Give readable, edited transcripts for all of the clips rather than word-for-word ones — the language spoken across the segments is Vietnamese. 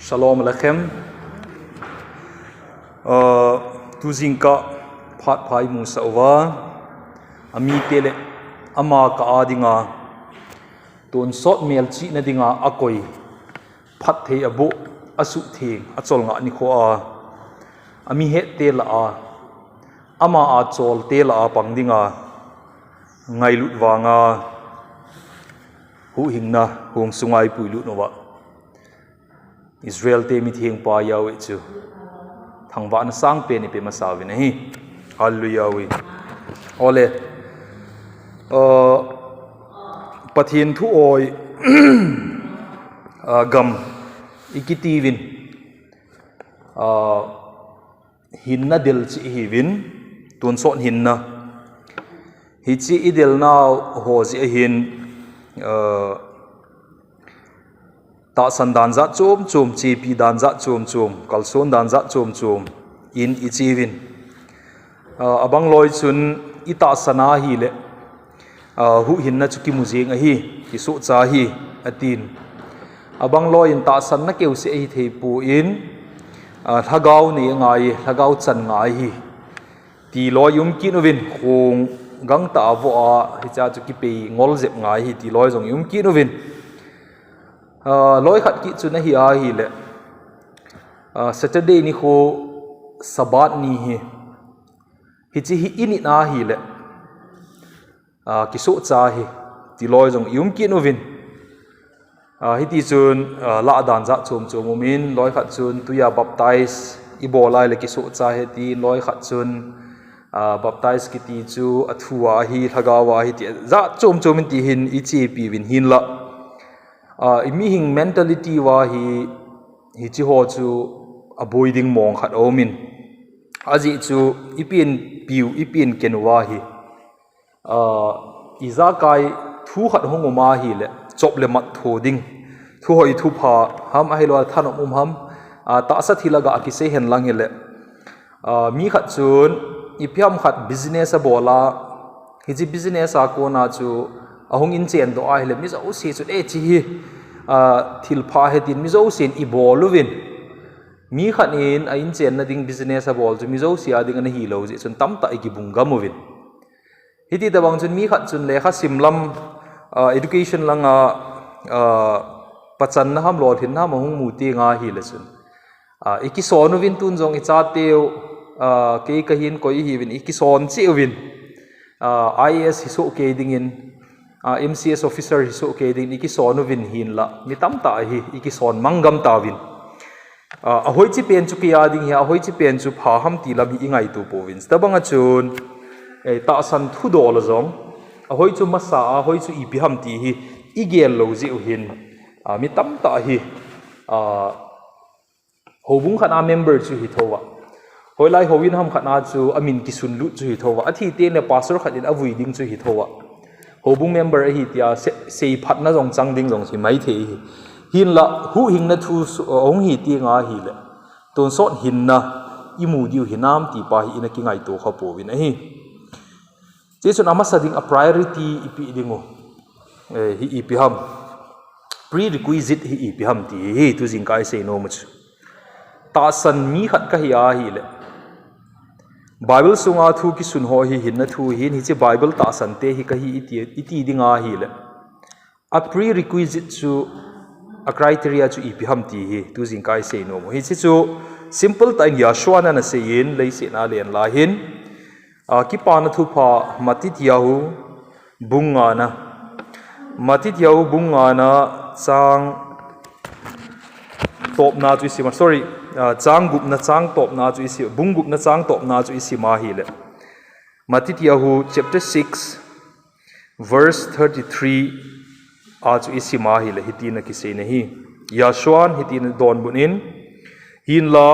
Shalom Aleichem. Tuzingka phat phai musawa ami tele ama ka adinga ton sot mel chi na dinga akoi phat the abo asu theng achol nga ni kho a ami he te la a ama a chol te la a pang dinga ngai lut wanga hu hingna hong sungai puilu nowa Israel te mi theng pa yawe chu thangwa na sang pe ni pe masawi na hi hallelujah we ole pathin thu oi gam ikitivin hinna del chi hivin tun son hinna hi chi idel na ho ji hin ta san dan za chom chom chi pi dan za chom chom kalson dan za chom chom in ichivin abang loi chun ita sana hi le hu hinna chuki mujeng a hi ki so cha hi atin abang loi in ta san na keu se hi thei pu in thagau ni ngai thagau chan ngai hi ti loi yum kinovin khong gang ta vo a hi cha chuki pe ngol zep ngai hi ti loi jong yum kinovin loi khat ki chuna hi a hi le Saturday ni kho sabat ni hi chi hi ini na hi le ki so cha hi ti loi jong yum ki novin hi ti chun la dan za chom chom min loi khat chun tuya baptize i bolai le ki so cha he ti loi khat chun baptize ki ti chu athua hi thagawa hi ti za chom chom ti hin i chi pi win hin la imi hing mentality wa hi chi ho chu avoiding mong khat omin aji chu ipin piu ipin kenwa hi iza kai thu khat hongoma hi le chop le mat thoding thu hoi thu pha ham a helwa than ham ta sa thilaga ki se hen lang hele mi khat chun ipyam khat business a bola hi ji business a ko na chu ahong in chen do a hele mi zo se chu e chi hi thil pha he tin mi zo sen i boluvin mi khat in a in chen na ding business a bol chu mi zo sia ding an hi lo ji chun tam ta ki bunga movin hiti da bang chun mi khat chun le kha simlam education langa pachan na ham lo thin na mahung mu ti nga hi le chun iki sonu vin tun jong i cha teu ke ka hin koi hi vin iki son chi win IAS hi so ke ding in MCS officer hi so ke ding iki sonu vin hin la mi tam ta hi iki son mangam ta win ahoi chi pen chu ki ya ding hi ahoi chi pen chu pha ham ti lam hi ingai tu povin tabanga chun ta san thu do la zong ahoi chu masa ahoi chu i pi ham ti hi igel lo ji hin mi tam ta hi hobung khana member chu hi thowa hoi lai howin ham khana chu amin ki sun lu chu hi thowa athi te ne pastor khatin avui ding chu hi thowa hobung member hi tia sei phat na jong chang ding jong si mai the hi hin la hu hing na thu ong hi ti nga hi le ton sot hin na imu diu hinam ti pa hi ina ki ngai to kha po win hi jesun ama sading a priority ipi dingo hi ipi ham prerequisite hi ipi ham ti hi tu jing kai sei no much ta san mi khat ka hi a hi le Bible sunga thu ki sun ho hi hin na thu hin hi che Bible ta san te hi ka hi iti dinga hi le a prerequisite chu a criteria chu ipi ham ti hi tu jing kai sei no hi chi chu simple ta ya shwana na se yin lei se na len la hin ki pa na thu pha matit yahu bunga na chang top na chu si sorry chang gup na chang top na chu si bung gup na chang top na chu si ma hi le matit yahu chapter 6 verse 33 a chu isi ma hi le hitina ki se ne hi yashwan hitina don bunin hin la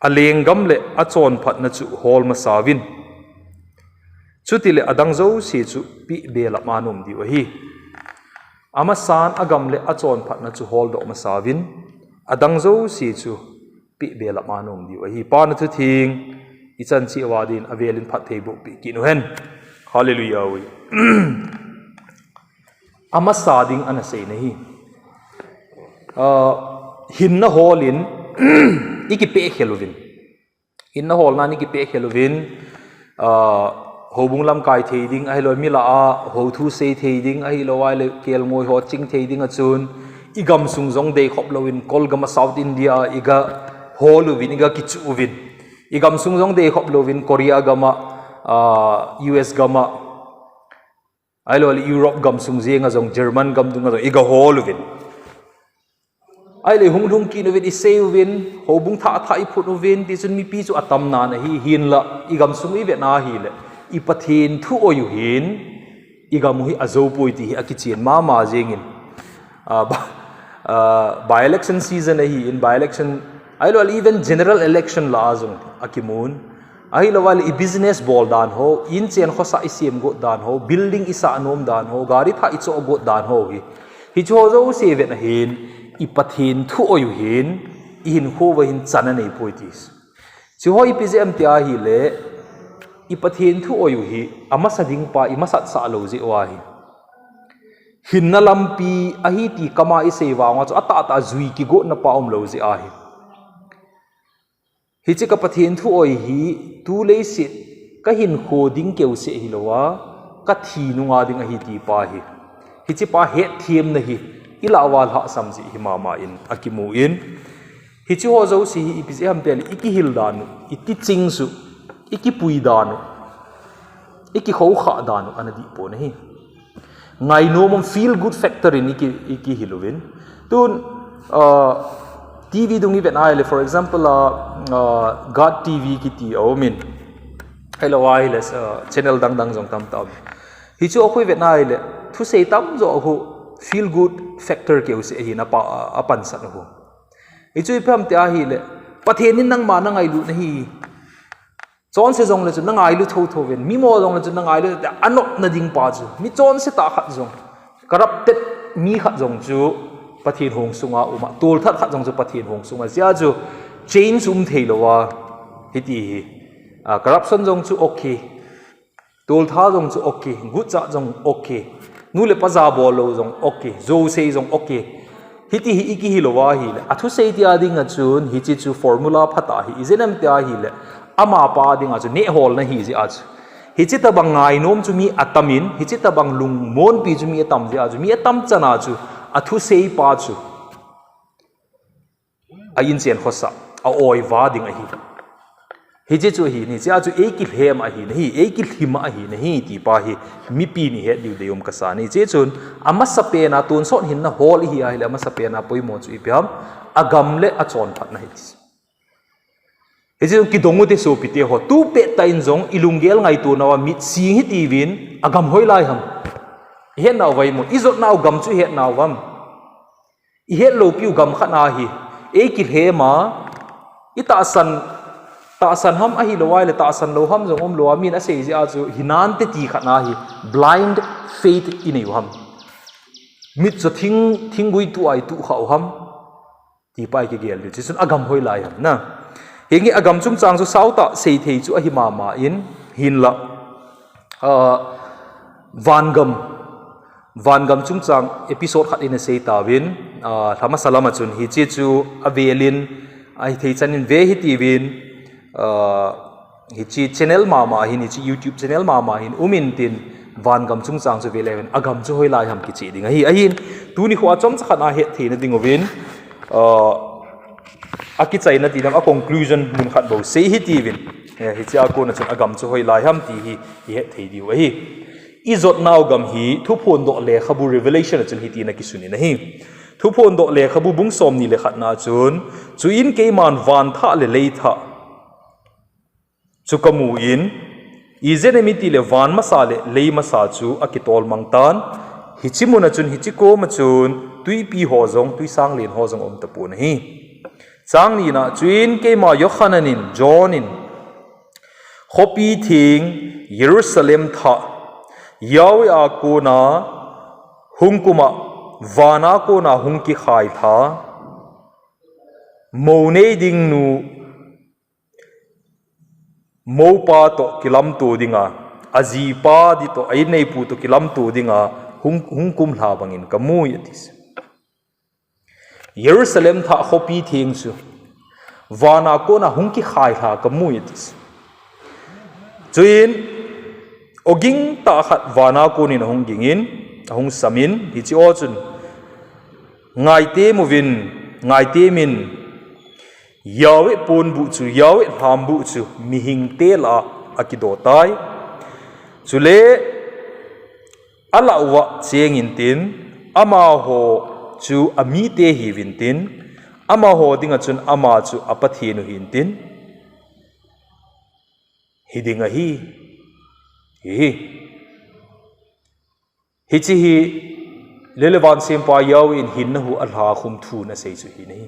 alengam le achon phat na chu hol ma sawin chuti le adang zo se chu pi bela manum di wa hi ama san agam le achon phat na chu hol do ma sawin adang zo se chu pi bela manum di wa hi pa na thu thing ichan chi wadin avelin phat thei bu pi ki no hen hallelujah we ama sading ana sei nahi hin na hall in iki pe khelovin in na hall na ni ki pe khelovin hobung lam kai thei ding ai lo mi la a ho thu sei thei ding ai lo wai le kel ngoi ho ching thei ding a chun igam sung jong dei khop loin kolgama south india iga holu vin iga kichu vin igam sung jong dei khop lovin korea gama us gama ai lo europe gam sung jenga jong german gam dunga jong iga holu vin ai le hung lung ki no vin iseu vin hobung tha tha I phut no vin ti chun mi pi chu atam na na hi hin la igam sung I ve na hi le I pathin thu oyu hin igam hi azo poi ti hi akichin ma jengin by election season hi in by election ai lo even general election la azung akimun ai lo wal I business ball dan ho in chen kho sa isem go dan ho building isa anom dan ho gari tha icho go dan ho hi cho zo se ve na hin I pathin thu oyu hin in ho wa hin chana nei poitis chi ho I pzm tia hi le I pathin thu oyu hi ama sading pa I masat sa lo ji wa hi hin na lampi a hi ti kama I se wa nga cho ata zui ki go na pa lo ji a hi hi chi ka pathin thu oi hi tu le sit ka hin khoding keu se hi lowa ka thi nunga ding a hi ti pa hi chi pa he thiem na hi ilawal ha samji hi mama in akimu in hi chi ho zo si hi ipisi ham tel iki hil dan iki ching su iki pui dan iki kho kha dan anadi po na hi ngai no mom feel good factor in iki hilovin tun TV dungi vet ai for example God TV ki ti o min hello wireless channel dang jong tam hi chu khoi vet ai le thu sei tam zo ho feel good factor ke use hi na pa apan san ho hi chu pham tia hi le pathen nang ma na ngai lu na hi chon se jong le chu na ngai lu tho ven mi mo jong le chu na ngai lu anop na ding pa chu mi chon se ta khat jong corrupted mi khat jong chu pathin hong sunga uma tol that khat jong chu pathin hong sunga sia chu chain sum thei lo wa hi ti corruption jong chu okay tol tha jong chu okay gut cha jong okay nu le paza bol lo jong okay zo sei jong okay hi ti hi iki hi lo wa hi le athu sei ti ading a chun hi chi chu formula phata hi izenam tia hi le ama pa ding a chu ne hol na hi ji a chu hi chi ta bang ngai nom chu mi atamin hi chi ta bang lung mon pi chu mi atam ji a chu mi atam chana chu athu sei pa chu a in chen khosa a oi wa ding a hi je chu hi ni cha chu ekil hem a hi ni ekil him a hi ni ti pa hi mi pi ni he diu deum ka sa ni che chun ama sape na tun son hin na hol hi a hi ama sape na poimo chu ipiam agam le a chon phat na hi he je ki dongu te so pi te ho tu pe tain jong ilungel ngai tu na wa mit sing hi ti win agam hoi lai ham he na wai mo izot na gam chu he na wam I he lo piu gam khana hi ekil he ma ita san ham a hi lo wai le ta san lo ham jong lo amin a sei ji a chu hinan te ti khana hi blind faith in you ham mit cho thing gui tu ai tu khau ham ti pai ke gel chi sun agam hoi lai ham na hengi agam chung chang chu sauta sei thei chu a hi ma in hin la vangam chung chang episode khat in sei ta win thama salama chun hi chi chu avelin ai thei chanin ve hi ti win hi chi channel mama hin hi chi YouTube channel mama hin umin tin van gam chung chang chu veleven agam chu hoi lai ham ki chi ding hi ahin tu ni khwa chom chakhana he theina ding ovin aki chaina ti dam a conclusion mun khat bo sei hi ti win hi cha ko na chun agam chu hoi lai ham ti hi he thei diu hi izot naw gam hi thu phon do le khabu revelation chun hi ti na ki suni na hi thu phon do le khabu bung som ni le khat na chun chu in ke man van tha le lei tha chu kamu in izenemiti le van masale lei masa chu akitol mangtan hichimuna chun hichiko ma chun tui pi ho jong tui sang len ho jong om tapun hi chang ni na chuin ke ma yohananin johnin khopi thing jerusalem tha yawi a ko na hungkuma vana ko na hungki khai tha mone ding nu mo pa to kilam tu dinga aji pa di to ai nei pu to kilam tu dinga hung kum hla bangin kamu yatis Jerusalem tha khopi thieng chu wana ko na hung ki khai ha ka mu itis chuin oging ta khat wana ko ni hung gingin hung samin hi chi o chun ngai te movin ngai te min yawe pon bu chu yawe ham bu chu mi hing te la akido tai chule ala wa cheng in tin ama ho chu ami te hi vin tin ama ho dinga chun ama chu apathi nu hin tin hidinga hi chi hi lelevan sempa yaw in hin na hu alha khum thu na sei chu hi nei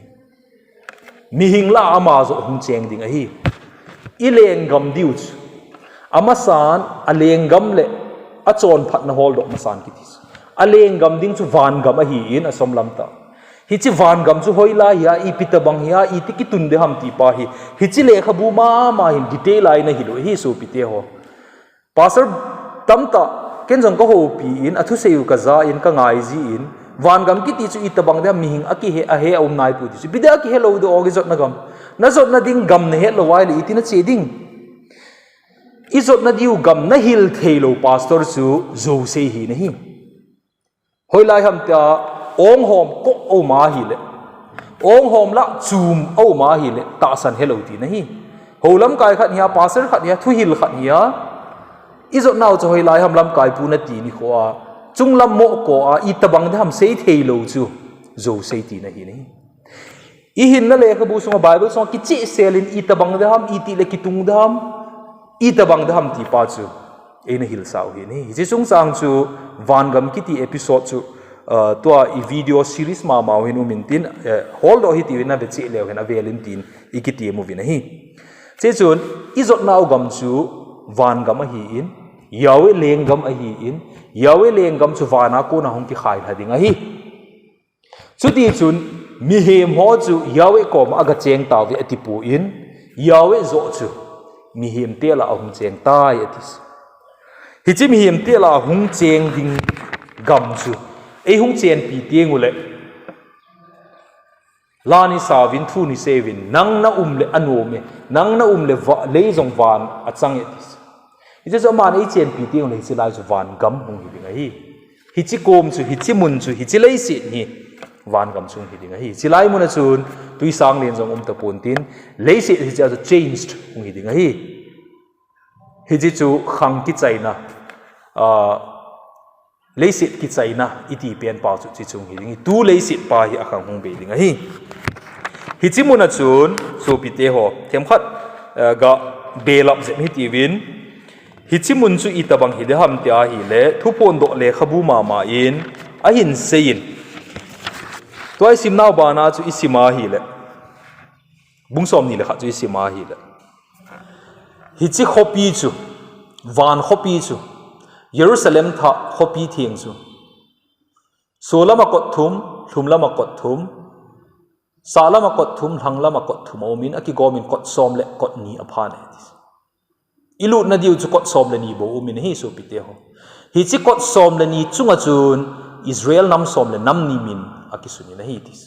mi hing la ama zo hung cheng dinga hi ileng gam diu chu ama san aleng gam le achon phat na hol dok masan ki tis aleng gam ding chu van gam a hi in asom lam ta hi chi van gam chu hoila ya i pitabang ya i ti ki tun de ham ti pa hi chi le khabu ma hin detail ai na hi lo hi so pite ho pastor tamta ken jong ko ho pi in athu seu ka za in ka ngai ji in van gam ki ti chu itabang de mi hing aki he a he om nai pu ti chu bida ki hello do ogi jot na gam na jot na ding gam ne he lo wai le itina che ding izot na diu gam na hil thelo pastor chu zo se hi na hi hoilai ham ta ong hom ko o ma hi le ong hom la chum o ma hi le ta san hello ti na hi holam kai khat hiya pastor khat hiya thu hil khat hiya izot naw cho hoilai ham lam kai pu na ti ni kho chung lam mo ko a itabang de ham sei thelo chu zo sei ti na hi ni i hin na le khabu song bible song ki chi selin itabang de ham iti le ki tung de ham itabang de ham ti pa chu ena hil sau hi ni ji chung sang chu van gam ki ti episode chu to i video series ma hin umin tin hold o hi ti na be chi le hen a velin tin ikiti movie na hi che chun izot naw gam chu van gam a hi in yawe leng gam a hi in yawe leng gam chu vana ko na hong ki khai hadinga hi chuti chun mi hem ho chu yawe kom aga cheng taw vi atipu in yawe zo chu mi hem te la hong cheng tai atis hi chi mi hem te la hong cheng ding gam chu ei hong chen pi tieng ule lani sa vin thu ni sevin nang na le anu me nang na le le jong van achang etis hi chu man ei chen pi tieng le chi lai chu van gam hong hi dinga hi chi kom chu hi chi mun chu hi chi lei si ni van gam chung hi dinga hi chi lai mun chun tui sang len jong ta pon tin lei si hi cha changed hong hi dinga hi chi chu khang ki chaina lei si ki chaina iti pen pa chu chi chung hi dingi tu lei si pa hi akhang hong be dinga hi chi mun chun so pi te ho them khat ga belap je mi ti win chi mun chu itabang hi de ham tia hi le thu pon do le khabu ma in a hin sein toy sim naw ba na chu isima hi le bungsom ni le kha chu isima hi le chi khopi chu van khopi chu Jerusalem tha khopi thieng chu solama kot thum thumlama kot thum salama kot thum thanglama kot thum omin aki gomin kot som le kot ni aphan ilu na diu chu kot som le ni bo umin hi so pite ho hi chi kot som le ni chunga chun Israel nam som le nam ni min akisuni na hi tis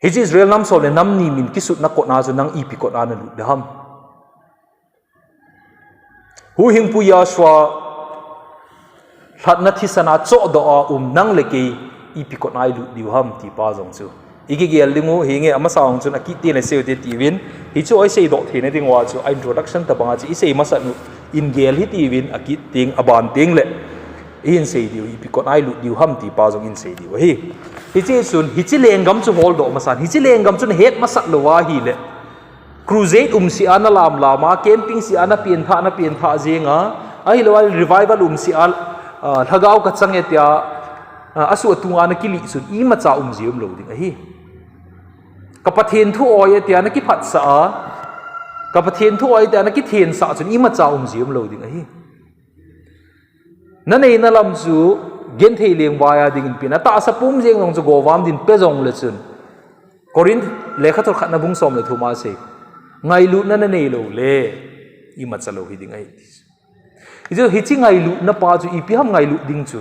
hi chi Israel nam som le nam ni min kisut na kot na chu nang ipi kot na lu daham hu hing pu yashwa thatna thisana cho do nang leke ipi kot nai lu diu ham ti pa jong chu igi gel lingu hinge ama saung chun aki te le seu te tiwin hi chu oi sei do thene ding wa chu introduction ta banga chi sei masa nu in gel hi tiwin aki ting aban ting le in sei diu ipi kot nai lu diu ham ti pa jong in sei diu hi chi sun hi chi lengam chu hol do masan hi chi lengam chun het masat lo wa hi le crusade si ana lam lama camping si ana pian tha zenga ai lo revival si al thagau ka changetia asu atunga na kili sun I macha jium lo ding hi kapathen thu oi tia na ki phat sa kapathen thu oi tia na ki then sa chun I macha jium lo ding hi na nei na lam chu gen thei leng waya ding in pina ta sa pum jeng nong chu gowam din pe jong le chun Corinth lekha thor khatna bung som le thuma se ngai lu na nei lo le I macha lo hi ding ai ijo hi chi ngai lu na pa chu I pi ham ngai lu ding chu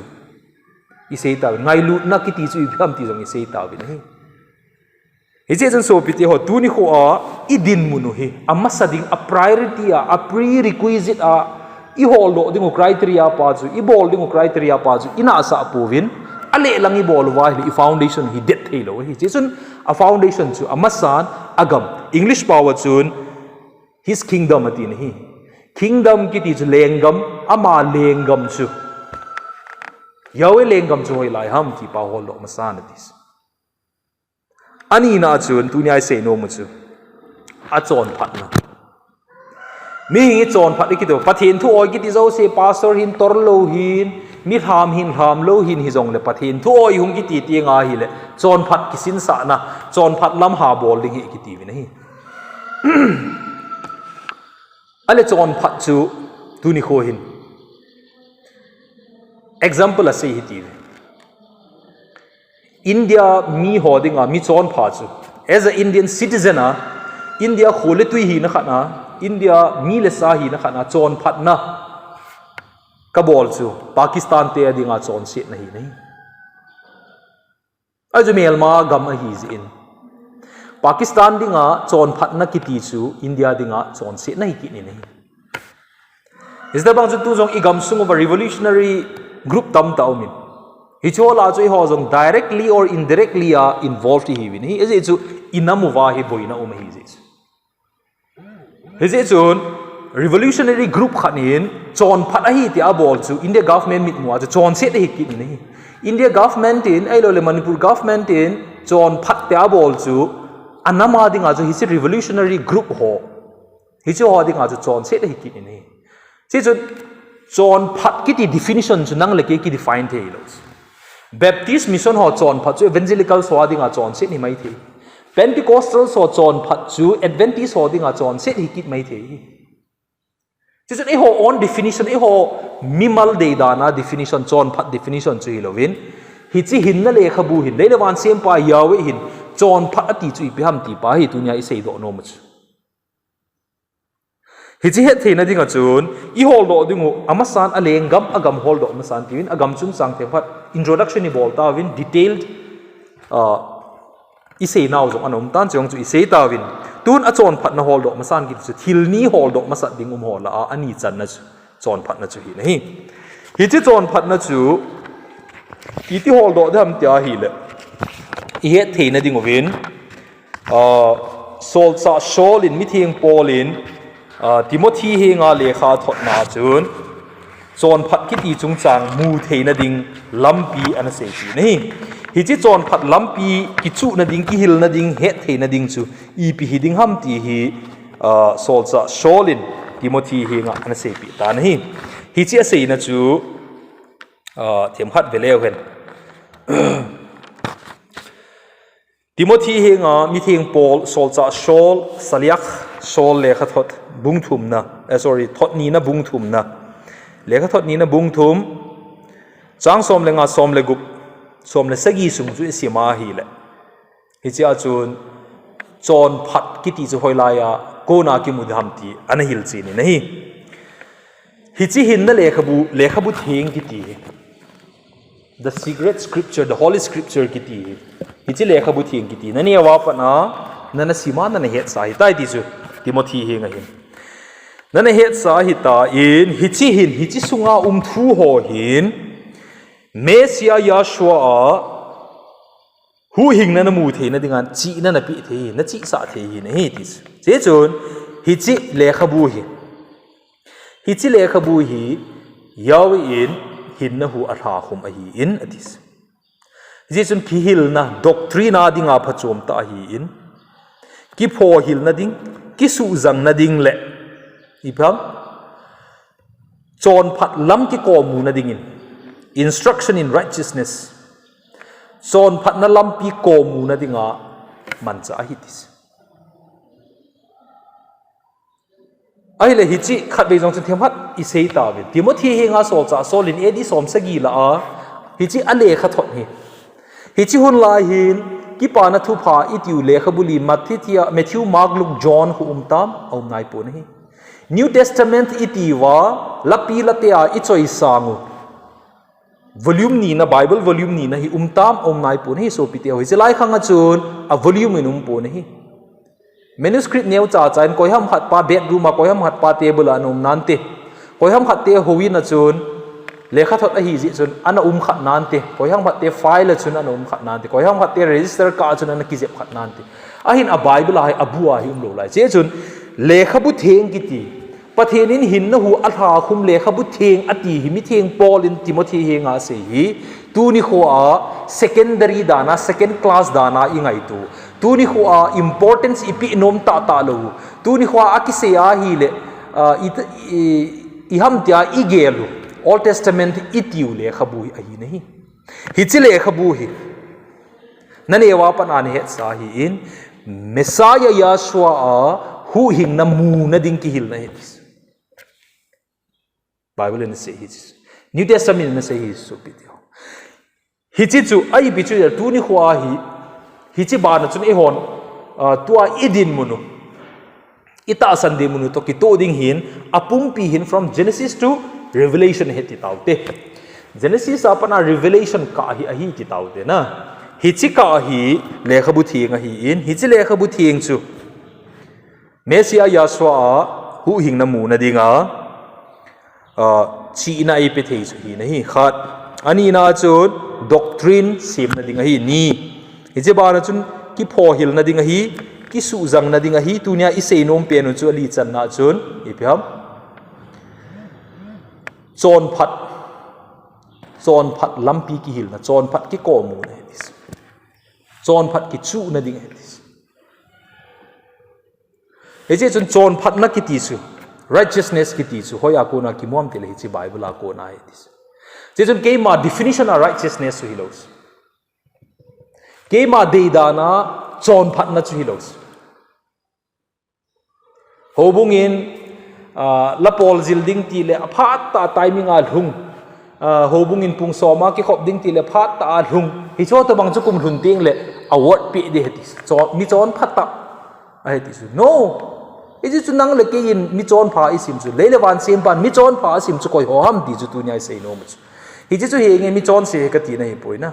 isei ta ngai lu na ki ti chu pham ti jong isei ta bin hi hi che jan so piti ho tu ni kho a idin munu hi amma sading a priority a prerequisite a I hol do ding criteria pa chu I bol ding criteria pa chu ina sa povin ale lang I bol wa hi foundation hi det thelo hi che chun a foundation chu amma san agam English power chun his kingdom atin hi kingdom ki ti chu lengam ama lengam chu yawe lengam chu hoi lai ham ti pa hol do ma san atis ani na chun tu nyai se no mu chu a chon phat na mi hi chon phat ki to pathin thu oi ki ti zo se pastor hin tor lo hin mi ham hin ham lo hin hi jong le pathin thu oi hung ki ti ti nga hi le chon phat ki sin sa na chon phat lam ha bol ding hi ki ti vi na hi ale chon phat chu tu ni kho hin example a se hi ti India mi holding a mi chon pha chu as a Indian citizen a India khole tui hi na khana India mi le sa hi na khana chon phat na ka bol chu Pakistan te adinga chon set na hi nei aju melma gam a hi in Pakistan dinga chon phat na kiti chu India dinga chon set na hi ki ni nei is da bang chu tu jong igam sung of a revolutionary group tam ta umin hi chola chu ho jong directly or indirectly are involved hi win hi is it chu inamu wa hi boina hi is it chun revolutionary group khanin chon phat a hi ti a bol chu India government mit mu chu chon set hi ki ni India government in ai lo le Manipur government in chon phat te a bol chu anama dinga chu hi se revolutionary group ho hi chu ho dinga chu chon set hi ki ni chi chu chon phat ki ti definition chu nang le ki define the lo Baptist mission ho chon phat chu evangelical so dinga chon set ni mai the Pentecostal so chon phat chu Adventist ho dinga chon set hi ki mai the chi chu ho on definition ho mimal de dana definition chon phat definition chu hilovin hi chi hin na le khabu hin le wan sem pa yawe hin chon phat ati chu I biham ti pa hi tunya I sei do no mu hi chi het theina dinga chun I hol do dingu amasan alengam agam hol do amasan tin agam chung sang the phat introduction ni bol ta win detailed I sei naw jong anom tan chong chu I sei ta win tun a chon phat na hol do masan ki chu thil ni hol do masat ding hol a ani chan na chon phat na chu hi nei hi chi chon phat na chu I ti hol do dham tia hi le I het theina ding win sol sa shol in mi thing polin Timothy he nga lekha thot na chun chon phat ki ti chung chang mu theina ding lampi ana se ti nei hi chi chon phat lampi ki chu na ding ki hil na ding het theina ding chu I pi hi ding ham ti hi sol sa sholin Timothy he nga ana se pi ta nei hi chi a sei na chu them khat velew hen Timothy he nga mi thing Paul sol sa shol saliak shol lekha thot bung thum na thot ni na bung thum na lekha thot ni na bung thum chang som le nga som le gup som le sagi sung chu sima hi le hi cha chun chon phat ki ti chu hoi la ya ko na ki mudham ti ana hil chi ni nahi hi chi hin na lekha bu thing ki ti the secret scripture the holy scripture ki ti hi chi lekha bu thing ki ti na ni wa pa na na sima na het sa hi tai ti chu Timothy he nga hin nana het sa hi ta in hi chi sunga thu ho hin Mesia Yashua hu hing na mu the na dingan chi na pi the na chi sa the hi na hi tis che chun hi chi lekha bu hi yaw in hin na hu a tha khum a hi in atis je chun ki hil na doctrina dinga phachom ta hi in ki pho hil na ding ki su zang na ding le ipam chon phat lam ki ko mu na ding in instruction in righteousness chon phat na lam pi ko mu na dinga man cha hi tis ai le hi chi khat be jong chen them hat I sei ta ve Timothy he nga so cha solin edi som sagi la a hi chi ale kha thot hi chi hun lai hin ki pa na thu pha itiu le khabuli Matthew Mark Luke John hu tam au nai po nahi New Testament itiwa lapi latia ichoi sangu volume ni na Bible volume ni na hi tam nai pun hi so piti hoi selai khanga chun a volume inum pun hi manuscript neu cha chain koi ham hat pa bedroom ma koi ham hat pa table anum nante koi ham hat te howi na chun lekha thot a hi ji chun ana khat nante koi ham hat te file chun ana khat nante koi ham hat te register ka chun ana kizep khat nante a hin a Bible a abua hi lo lai che chun lekha bu theng kiti pathenin hin na hu atha khum lekha bu theng ati hi mi theng Paul in Timothy he nga se hi tu ni kho a secondary dana second class dana ingai tu ni kho a importance ipi nom ta lo tu ni kho a akise a hi le i ham tia igelu Old Testament itiu lekha bu hi a hi nahi hi chi lekha bu hi nane wa pan an he sa hi in Messiah Yeshua a hu hing na mu na ding ki hil na he Bible in say his New Testament in say his so video hichi chu ai bi chu tu ni khwa hi hichi ba na chun e hon tua idin munu ita sande munu to ki to ding hin apum pi hin from Genesis to Revelation heti taute Genesis apana Revelation ka hi a hi ki taute na hichi ka hi lekha bu thieng hi in hichi lekha bu thieng chu Messiah Yeshua hu hing na mu na dinga chi na ai pe thei chu hi na hi khat ani na chun doctrine sim na dinga hi ni hi je ba na chun ki pho hil na dinga hi ki su jang na dinga hi tunia isei nom pe nu chu ali chan na chun i pham chon phat lampi ki hil na chon phat ki ko mu na this chon phat ki chu na dinga this hi je chon phat na ki ti chu righteousness ki ti chu hoya ko na ki mom te le chi Bible a ko na this je chun ke ma definition of righteousness chu hilos ke ma de da na chon phat na chu hilos hobung in la pol zil ding ti le aphat ta timing a lung hobung in pung soma ki khop ding ti le phat ta lung hi cho to bang chu kum hun ting le award pi de hetis chon mi chon phat ta a hetis no iji chu nang le ke in mi chon pha isim chu le wan sem pan mi chon pha sim chu koi ho ham ti chu tu nyai sei no mu hi ji chu he nge mi chon se ka ti nei poina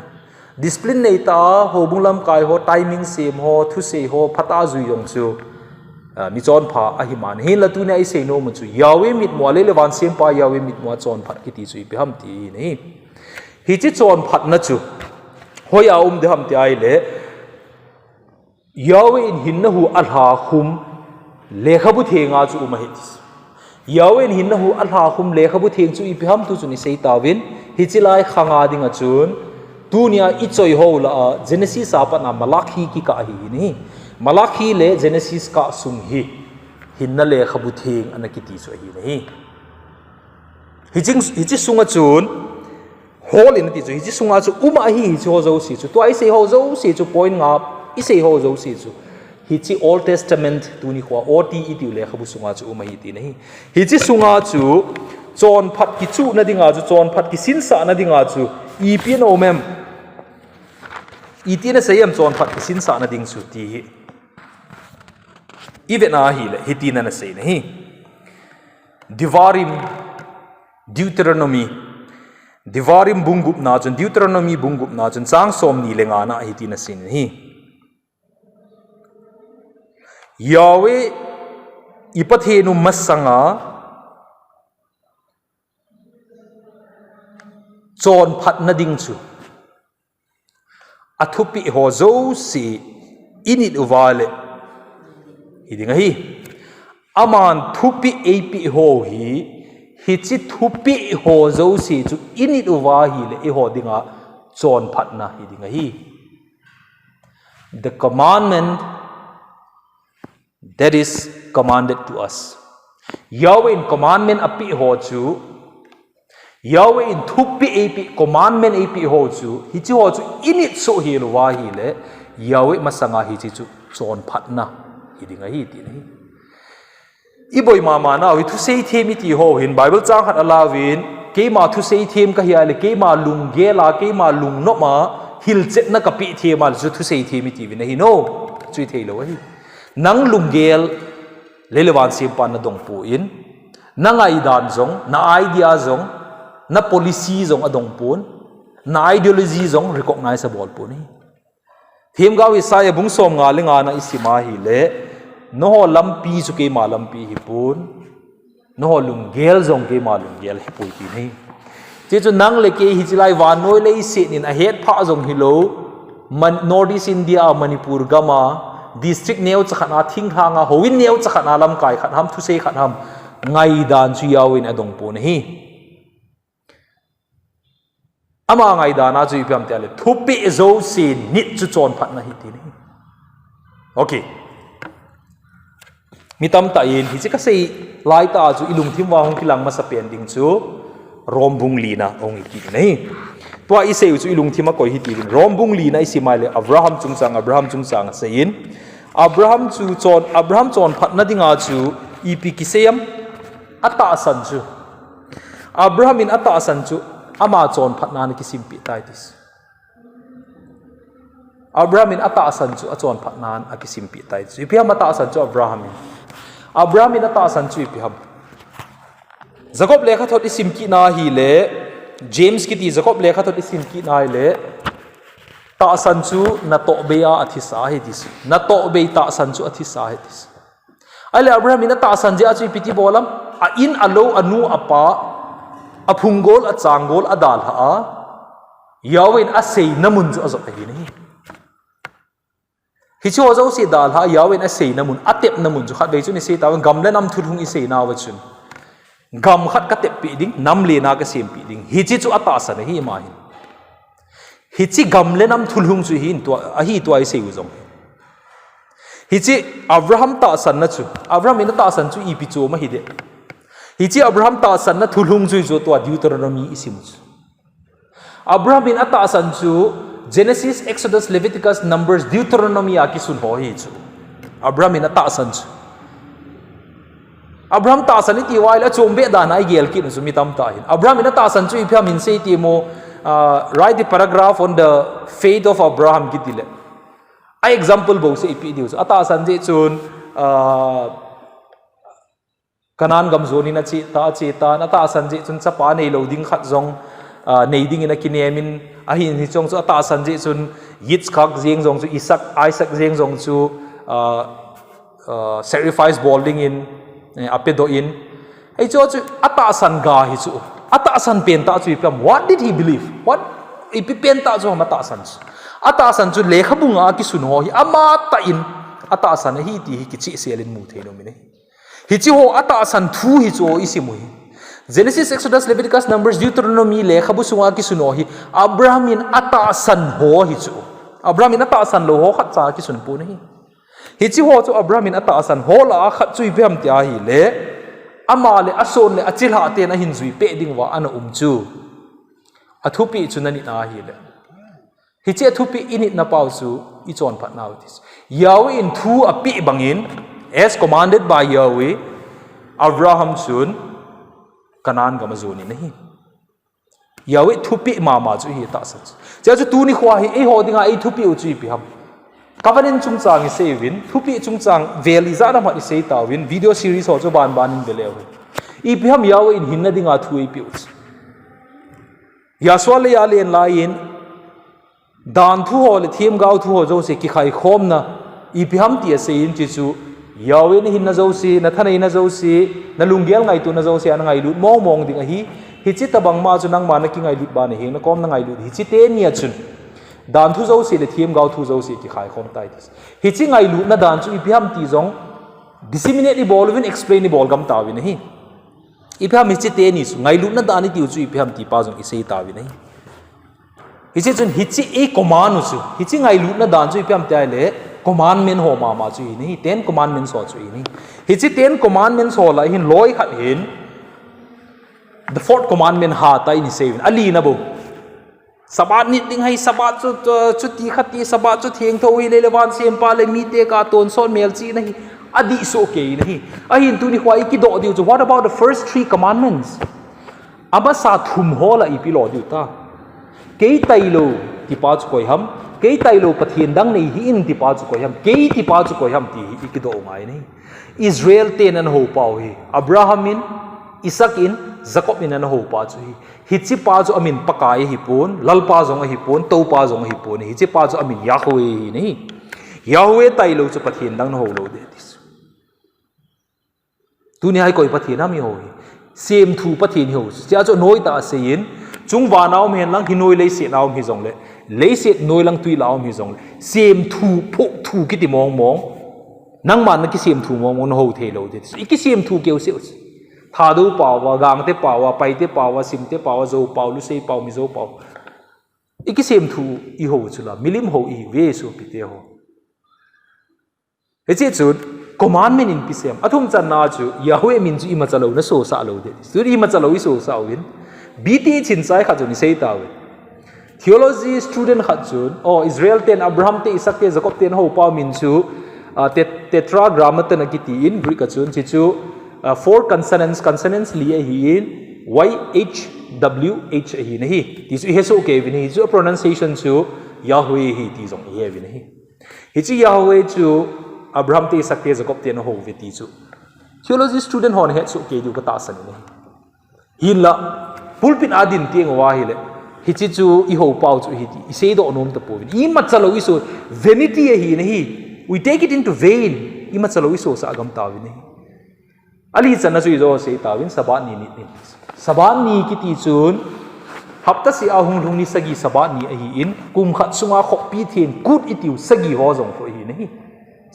discipline nei ta ho bunglam kai ho timing sem ho thu se ho phata zu yong chu mi chon pha a hi man he la tu nyai sei no mu chu yawe mit mo le wan sem pa yawe mit mo chon phat ki ti chu pe ham ti nei hi chi chon phat na chu ho ya de ham ti ai le yawe in hin na hu al ha khum lekha bu thenga chu umahis yawen hin na hu alha khum lekha bu theng chu i pham tu chu ni sei tawin hi chilai khanga dinga chun tunia i choi ho la Genesis apa na Malachi ki ka hi ni Malachi le Genesis ka sung hi hin na lekha bu theng anaki ti chu hi ni hi chi sunga chun hol in ti chu hi chi sunga chu uma hi chu ho zo si chu twai sei ho zo si chu point nga i sei ho zo si chu hi chi Old Testament tu ni khwa oti i ti le khabu sunga chu ma hi ti nahi hi chi sunga chu chon phat ki chu na dinga chu chon phat ki sin sa na dinga chu i pi no mem i ti na sayam chon phat ki sin sa na ding chu ti hi i ve na hi le hi ti na sei nahi Devarim Deuteronomy Devarim bungup na chun Deuteronomy bungup na chun chang som ni lenga na hi ti na sin hi Yahweh ipathenu masanga chon phat na ding chu athupi ho zo si init uwale hidinga hi aman thupi api ho hi chi thupi ho zo si chu init uwa hi le e ho dinga chon phat na hidinga hi the commandment that is commanded to us. Yahweh in commandment api ho chu Yahweh in thupi api commandment api ho chu hi chu ho chu init so hi lo wa hi le Yahweh masanga hi chi chu chon phat na hi dinga hi ti ni i boy mama na wi thu sei themi ti ho hin Bible chang hat alawin ke ma thu sei them ka hi le ke ma lung ge la ke ma lung no ma hil chet na ka pi the ma chu thu sei themi ti vi na hi no chui thei lo hi nang lunggel lelewan simpan na dong pu in nang ai dan zong na idea zong na policy zong adong pun na ideology zong recognizable po ni thim gaw isaya bung som nga lenga na isima hi le no ho lampi chu ke ma lampi hi pun no ho lunggel zong ke ma lunggel hi pui pi ni che chu nang le ke hi chilai wan noi le se nin a het pha zong hi lo Northeast India Manipur gama district neo chakhana thing hanga howin neo chakhana lam kai khat ham thu se khat ham ngai dan chu yawin adong po ni ama ngai dana chu ipam te ale thupi zo si nit chu chon phat na hi ti ni okay mitam ta in hi chi ka sei lai ta chu ilung thim wa hong kilang ma sa pen ding chu rombung lina ong ki nei tua i sei chu ilung thima koi hi ti ding rombung lina isi mai le abraham chungchang sein abraham chon phat na dinga chu ipi kiseyam ata san chu abraham in ata san chu ama chon phat na ni kisimpi taitis abraham in ata san chu achon phat nan a kisimpi taitis ipiam ata san chu abraham in ata san chu ipiam jacob lekha thot isim ki na hi le James kiti Jacob lekha thot isim ki na hi le ta san chu na to be a athisa he dis na to be ta san chu athisa he dis ale abraham in ta san je a chu piti bolam a in alo anu apa aphungol a changol adal ha yawin a sei namun chu azok hi ni hi chu zo si dal ha yawin a sei namun atep namun chu khat be chu ni sei ta gamle nam thu thung i sei na wa chun gam khat ka tep pi ding nam le na ka sem pi ding hi chi chu ata san hi ma hin hi chi gamle nam thulhung chu hin to a hi to ai sei u zong hi chi abraham ta san na chu abraham in ta san chu i pi chu ma hi de hi chi abraham ta san na thulhung chu zo to Deuteronomy isim chu abraham in ata san chu Genesis Exodus Leviticus Numbers Deuteronomy a ki sun ho hi chu abraham in ata san chu abraham ta san ti wai la chombe da na gel ki nu mi tam ta hin abraham in ta san chu i phya min sei ti mo write the paragraph on the faith of abraham ki dile a example bo se pi diu ata san je chun kanan gam zoni na chi ta na ta san je chun chapa nei lo ding khat zong nei ding in a kinemin a hin hi chong chu ata san je chun yitzchak jeng zong chu isaac jeng zong chu sacrifice bolding in apedo in ai chu ata san ga hi chu ata san pen ta chu pam what did he believe what ipi pen ta chu mata san chu lekha bunga ki sun ho hi ama ta in ata san hi ti hi ki chi selin mu theino mi ne hi chi ho ata san thu hi chu isimu hi Genesis Exodus Leviticus Numbers Deuteronomy lekha bu sunga ki sun ho hi abraham in ata san ho hi chu abraham in ata san lo ho khat cha ki sun pu ne hi chi ho chu abraham in ata san ho la khat chu bem tia hi le ama le ason le achil ha te na hin zui pe ding wa ana chu athupi chu na ni na hi le hi che athupi init na pau chu I chon phat now this Yahweh in thu api bangin as commanded by Yahweh Abraham chun Canaan ga mazoni nahi Yahweh thupi mama chu hi ta sa cha chu tu ni khwa hi e ho dinga e thupi u chu pi ham covenant chung chang I say win thupi chung chang veli za na ma I say ta win video series ho chu ban in belew I pi ham Yahweh in hinna dinga thu e pi u Yaswa le ya len la in dan thu ho le thiem gau thu ho zo se ki khai khom na I pi ham ti se in chi chu Yahweh ni hinna zo si na thanai na zo si na lungyal ngai tu na zo si an ngai lut mong ding hi chi tabang ma chu nang ma na ki ngai lut ba ne he na kom na ngai lut hi chi te nia chun dan thu zo si le thiem gau thu zo si ki khai khom tai dis hi chi ngai lut na dan chu I pi ham ti zong disseminate bol win explain ni bol gam ta wi nahi I pi ham chi te ni su ngai lut na dan ni ti chu I pi ham ti pa zong I sei ta wi nahi hi chi chun hi chi e command su hi chi ngai lut na dan chu I pi ham ta le commandment ho ma chu ni 10 commandments ho chu ni hi chi 10 commandments ho la hin loi khat hin the fourth commandment ha ta ni sevin ali na bo sabat ni ding hai sabat chu ti khati sabat chu theng tho wi le lewan sem pa le mi te ka ton son mel chi nahi adi so ke nahi a hin tu ni khwai ki do diu what about the first 3 commandments aba sa thum ho la I pi lo diu ta ke tai lo ti pa chu koi ham ke tai lo pathian dang nei hi in ti pa chu koi ham ke ti pa chu koi ham ti hi ki do ngai nei Israel ten an ho pau hi Abraham in Isaac in Jacob in na ho pa chu hi chi pa chu amin pakai hi pon lal pa zong hi pon to pa zong hi pon hi chi pa chu amin Yahweh hi ni Yahweh tai lo chu pathian dang na ho lo de this tu ni ai koi pathian ami ho hi sem thu pathian ho cha chu noi ta se in chung wa naw men lang hi noi le se naw hi zong le se noi lang tui law hi zong sem thu phok thu ki ti mong mong nang man na ki sem thu mong mong ho the lo de ki sem thu keu se thà du pawa gang te pawa pai te pawa sim te pawa zo paw lu sei paw mi zo paw iki sem thu I ho chula milim ho I ve so pite ho he che chu commandment in pisem athum chan na chu Yahweh min chu I ma chalo na so sa lo de su I ma chalo I so sa win BT chin sai kha chu ni sei ta we theology student kha chu Israel ten Abraham te Isaac te Jacob ten ho paw min chu tetragrammaton akiti in Greek chun chi chu four consonants li hi in YHWH hi nahi this is okay vin hi chu pronunciation chu Yahweh hi ti jong hi vin hi chu Yahweh chu Abraham te Isaac te Jacob te no ho ve ti chu theology student hon he chu ke du ka ta san ni hin la pulpit adin tieng wa hi le hi chi chu I ho pau chu hi ti I sei do nom ta po vin I ma chalo I so vanity hi nahi we take it into vain I ma chalo I so sa agam ta vin Ali chana chu zo se tawin sabat ni sabat ni ki ti chun hapta si ahung lung ni sagi sabat ni hi in kum khat sunga khok pi thin kut itiu sagi ho jong ko hi nahi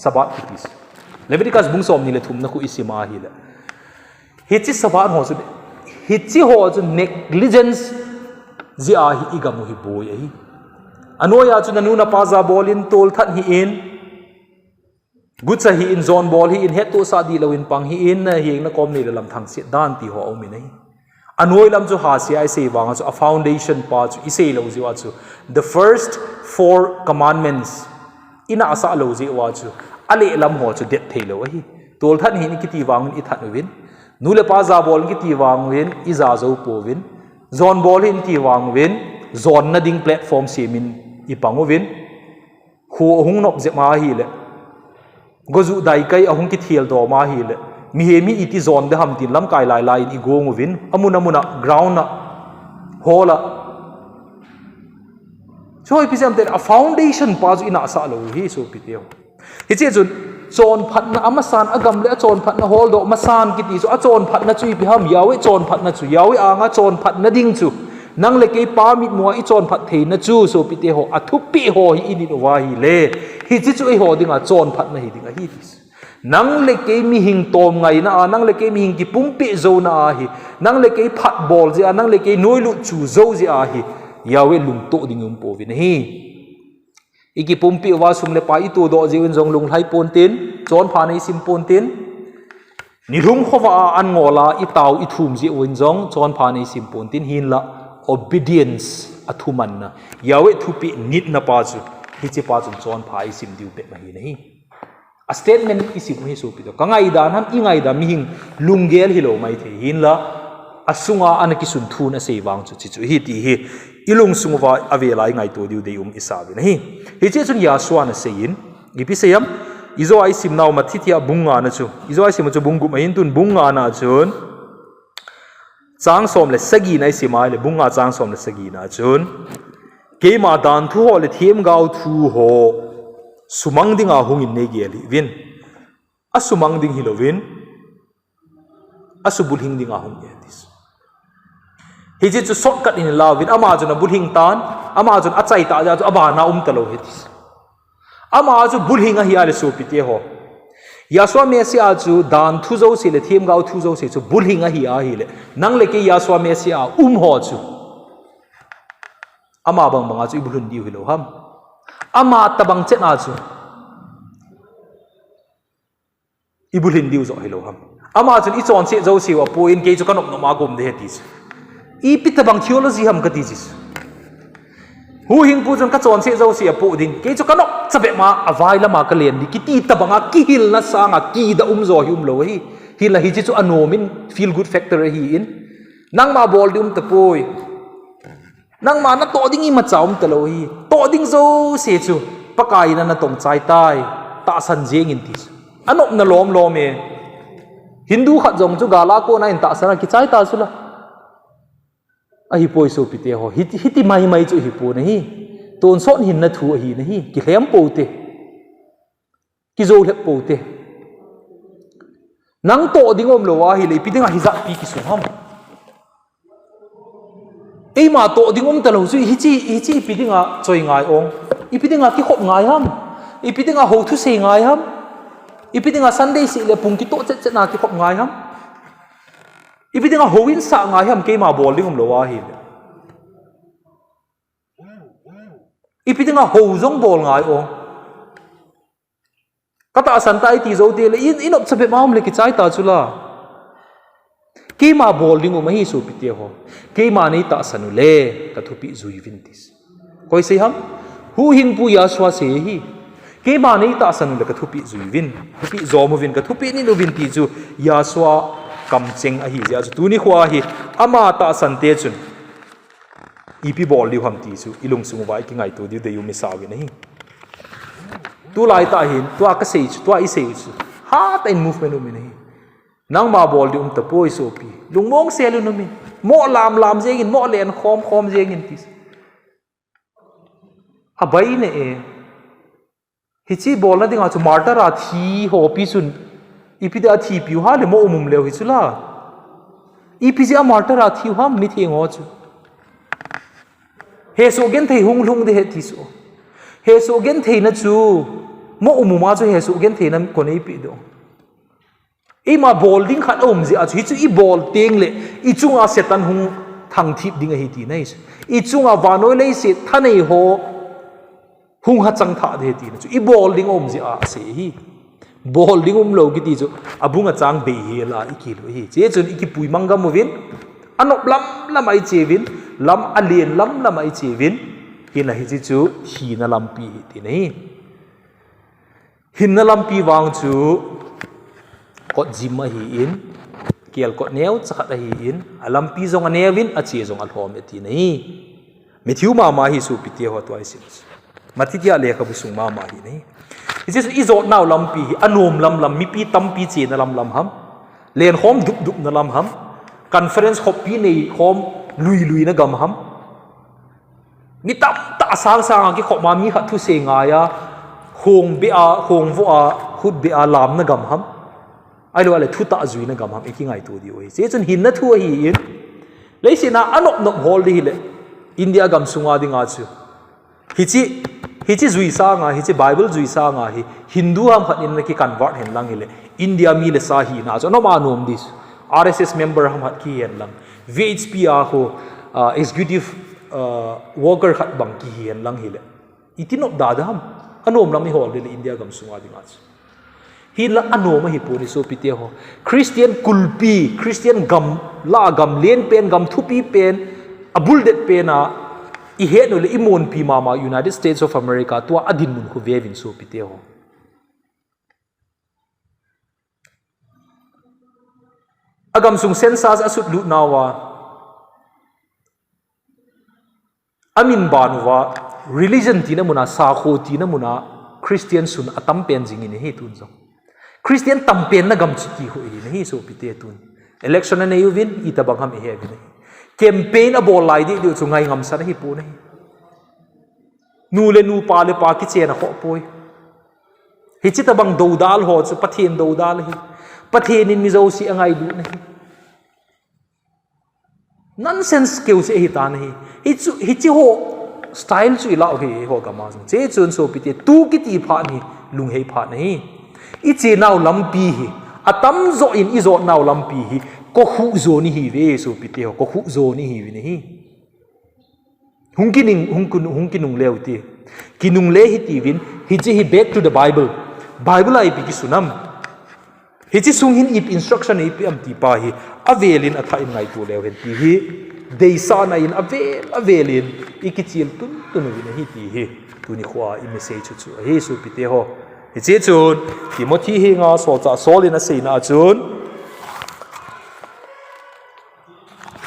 sabat ki ti Leviticus bung som ni le thum na ku isima hi la hi chi sabat ho chu hi chi ho chu negligence ji a hi igam hi boy hi anoya chu nanu na pa za bolin tol that hi in Gutsa hi in zone ball hi in head to sa di lawin pang hi in hi na kom ni lam thang si dan ti ho au mi nei anoi lam chu ha si ai sei wang chu a foundation pa chu I sei lo ji wa chu the first 4 commandments ina asa lo ji wa chu ale lam ho chu det thei lo hi tol than hi ni ki ti wang I that win nu le pa za ball ki ti wang win I za zo po win zone ball hin ti wang win zone na ding platform se min I pango win hu hung nop je ma hi le gozu dai kai ahung ki thiel do ma hi le mi he mi iti zone de ham tin lam kai lai lai I go nguvin amuna ground na hola so I pisam te a foundation pa ju ina sa lo hi so piteo hi che jun chon phat na amasan agam le chon phat na hol do masan ki ti so a chon phat na chui pi ham Yahweh chon phat na chu Yahweh anga chon phat na ding chu nang le ke pa mit mo I chon phat the na chu so pite ho athu pi ho hi ini no wa hi le hi chi chu I ho dinga chon phat na hi dinga hi tis nang le ke mi hing tom ngai na nang le ke mi hing ki pum pi zo na hi nang le ke phat bol ji nang le ke noi lu chu zo ji a hi Yahweh lung to dingum po vin hi iki pum pi wa sum le pa I to do ji un jong lung lai pon tin chon pha nei sim pon tin ni rum khowa an ngola I taw I thum ji un jong chon pha nei sim pon tin hin la obedience athuman na Yahweh thupi nit na pa chu hi che pa chun chon pha I sim diu pe ma hi nei a statement isim hi so pi do kangai dan ham ingai da mi hing lunggel hi lo mai the hin la asunga anaki sun thu na sei wang chu chu hi ti hi ilung sungwa avela ngai to diu de isa bi nei hi che chun ya swa na sein gipi seyam izo ai sim naw ma thithia bunga na chu izo ai sim chu bungu ma hin tun bunga na chun chang som le sagi nai simai le bunga chang som le sagi na chun ke ma dan thu ho le thiem gau thu ho sumang dinga hungin ne geli win asumang ding hilovin asubul hing dinga hung etis hi ji chu shortcut in love in ama chu na bulhing tan ama chu achai ta ja chu abana talo hetis ama chu bulhing a hi ale so pite ho Yaswa Mesia chu dan thu zo se le thiem gau thu zo se chu bulhing a hi a hi le nang le ke Yaswa Mesia ho chu ama bang banga chu ibulun di hilo ham ama tabang chena chu ibulin diu zo hilo ham ama chun I chon se zo si wa point ke chu kanop no ma gom de hetis I pitabang theology ham ka ti jis hu hing pu chun ka chon se zo si a po din ke chu kanop chabe ma avai lama ka len di kiti tabanga ki hil na sanga ki da zo hi lo hi hil la hi chu anomin feel good factor hi in nang ma bol dum ta poi nang ma na to ding I ma chaum ta lo hi to ding zo se chu pakai na tong chai tai ta san jeng in tis anop na lom e Hindu khat jong chu gala ko na in ta sana ki chai ta sula a hi poi so pite ho hiti mai mai chu hi pu na hi ton son hin na thu hi na hi ki hlem po te ki zo hlep po te nang to dingom lo wa hi le pidinga hi za pi ki su ham ei ma to dingom ta lo chu hi chi pidinga choi ngai ong i pidinga ki khop ngai ham i pidinga ho thu se ngai ham i pidinga Sunday si le pung ki to che na ki khop ngai ham i pidinga ho in sa ngai ham ke ma bol dingom lo wa hi le i pidinga ho zong bol ngai ong kata santai ti zo te le in op sabe maum le ki chai ta chula ke ma bol ding ma hi su pite ho ke ma nei ta sanu le ka thupi zui vintis koi se ham hu hing pu ya swa se hi ke ma nei ta sanu le ka thupi zui vin thupi zo mo vin ka thupi ni no vin ti chu ya swa kam cheng a hi ja chu tu ni khwa hi ama ta san te chun ipi bol li ham ti chu ilung sung vai ki ngai tu di de yu mi sa wi nei tu lai ta hin tu a ka sei chu tu a i sei chu ha ta in movement mi nei nang ma bol di ta poi so pi lung mong se lu no mi mo lam jegin mo len khom jegin ti a bai ne e hi chi bol na dinga chu martar a thi ho pi sun ipi da thi pi ha le mo umum le hi chu la ipi ji a martar a thi ha mi theng ho chu he so gen thei hung lung de he ti so he so gen thei na chu mo umuma chu he so gen thei na ko nei pi do i ma bol ding khat om ji a chu hi chu i bol teng le i chunga setan hung thang thip ding a hi ti nei i chunga vanoi le se thanei ho hung ha chang tha de ti na chu i bol ding om ji a se hi bol ding lo ki ti chu abunga chang be hi la i ki lo hi che chun i ki pui mangam mo vin anop lam ai che vin lam alien lam ai che vin hin na hi chi chu hi na lam pi ti nei hin na lam pi wang chu kot jim a hi in kiel kot neu chakhat a hi in alam pi zong anewin a che zong al hom ti nei mithiu ma hi su pi te ho to ai sin matitia le kha bu sung ma hi nei is is ot now lam pi anom lam mi pi tam pi che na lam ham len hom dup na lam ham conference hop pi nei hom lui na gam ham mi tam ta sang ki khop ma mi khat thu se nga ya hong vo a hut be a lam na gam ham ai lo ale thu ta zui na gam ham e ki ngai tu di oi che chun hin na thu hi in leisina anop hol di le India gam sunga dinga chu hi chi zui sa nga hi chi Bible zui sa nga hi Hindu ham khat in ki convert hen lang hi le India mi le sa hi na cho no ma nom dis RSS member ham hat ki hen lang VHP a ho executive worker khat bang ki hen lang hi le itinop da da ham anom lam hi hol le India gam sunga dinga chu hi la anom hi pu ni so pite ho Christian kulpi Christian gam la gam len pen gam thupi pen abul det pen a i he no le imon pi mama United States of America to adin mun khu vevin so pite ho agam sung census asut lut nawa amin banwa religion tina muna sa kho tina muna Christian sun atam pen jing in he tun zo Christian tam pen na gam chiki ho i nei so pite tun election na nei win i tabang ham he vi nei campaign abol lai di chu ngai ngam sa hi pu nei nu le nu pa le pa ki che na kho poi hi chi tabang do dal ho chu pathen do dal hi pathen in mi zo si angai du nei nonsense ke u se hi ta nei hi chi ho style chu ila he ho ga ma che chun so pite tu ki ti pha ni lung hei pha nei i che naw lam pi hi atam zo in i zo naw lam pi hi ko khu zo ni hi ve so pite ho ko khu zo ni hi vi nei hung ki nung leu ti kinung le hi ti vin hi chi hi back to the Bible ai bi ki sunam hi chi sung hin ip instruction ai pi am ti pa hi avelin atha in ngai tu leu hen ti hi dei sa na in avelin ikichil tun vi hi ti hi tu ni khwa i message chu he so pite ho hi che chun Timothy hi nga so cha sol in a sei na chun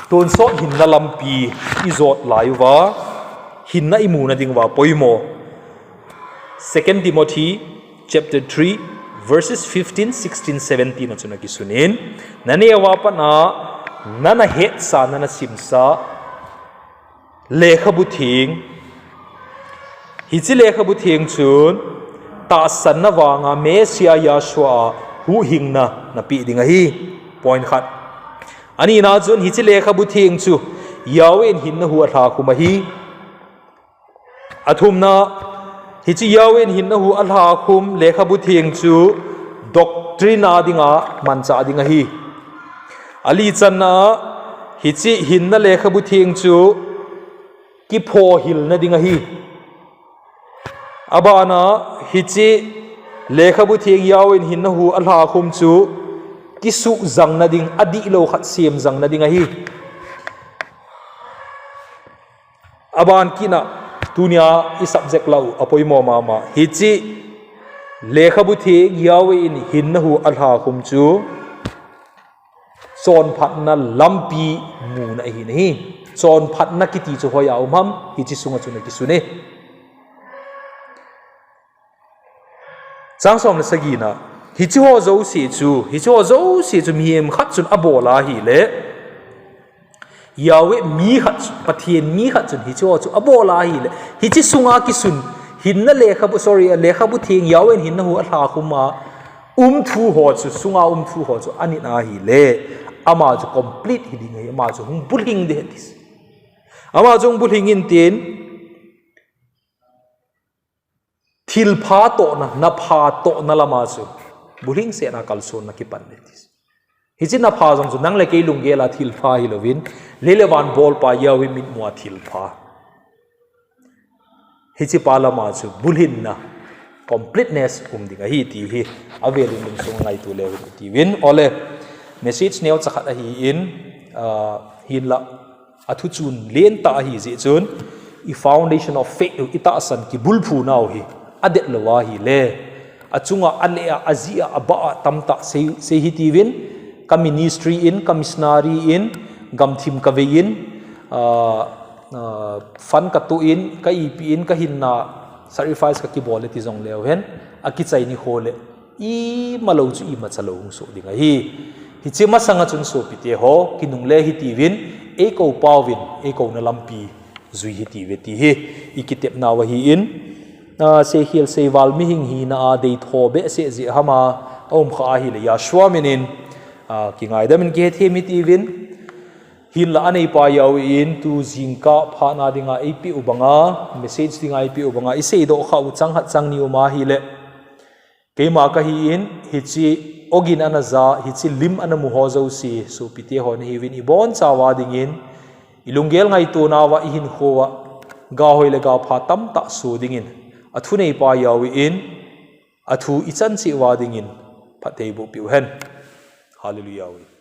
ton so hin na lampi izot laiwa hin na imu na dingwa poimo 2 Timothy chapter 3 verses 15 16 17 na chuna ki sunin nani awapa na nana het sa nana simsa lekha bu thing hi chi lekha bu thing chun ta san na wanga mesia yashua hu hingna na pi dinga hi point khat ani na chun hi chi lekha bu thing chu yawen hin na hu atha kuma hi athumna hi chi yawen hin na hu atha khum lekha bu thing chu doctrina dinga mancha dinga hi ali channa hi chi hin na lekha bu thing chu ki pho hil na dinga hi abana hi chi lekha bu thing yawen hin na hu atha khum chu ki su zang na ding adi lo khat sem zang na dinga hi aban kina dunia i subject lau apoi mo mama hi chi lekha bu thing yawen hin na hu atha khum chu chon phat na lampi mu na hi ni chon phat na kiti chu hoya umam hi chi sunga chu na ki sune chang som na sagina hi chi ho zo si chu miem khat chun abola hi le yawe mi khat pathian mi khat chun hi chu abola hi le hi chi sunga ki sun hin na lekha bu lekha bu thing yawen hin na hu atha khuma thu ho chu sunga thu ho chu ani na hi le ama chu complete hi ding ama chu hung bulhing de this ama chung bulhing in tin thil pha to na pha to na lama chu bulhing se na kalson na ki pan de this hi chi na pha jong chu nang le ke lung ge la thil pha hi lovin lelewan bol pa yawi mit muwa thil pha hi chi pa lama chu bulhin na completeness dinga hi ti hi avelin lung sung ngai tu le ti win ole message neo chakhat hi in hin la athu chun len ta hi ji chun i foundation of faith ita san ki bulphu naw hi adet lawa hi le achunga alea azia aba tamta se hi ti win ka ministry in ka missionary in gamthim ka vein fan ka tu in ka ip in ka hinna sacrifice ka ki bole ti jong leo hen aki chai ni hole i malo chu i ma chalo so dinga hi chi ma sanga chun so pite ho kinung le hi ti win e ko pawin e ko na lampi zui hi ti ve ti hi ikitep na wa hi in se hil se wal mi hing hi na de tho be se ji hama om kha hi le ya shwa minin ki ngai da min ke the mi ti win hin la anei pa yaw in tu jingka pha na dinga ap ubanga message dinga ap ubanga ise do kha u chang hat chang ni ma hi le keima ka hi in hi chi ogin anaza hi chi lim ana mu ho zo si so pite hon hi win i bon chawa dingin ilungel ngai tu na wa hin khowa ga hoile ga pha tam ta su dingin athu nei pa yaw in athu i chan chi wa dingin phathei bu piu hen hallelujah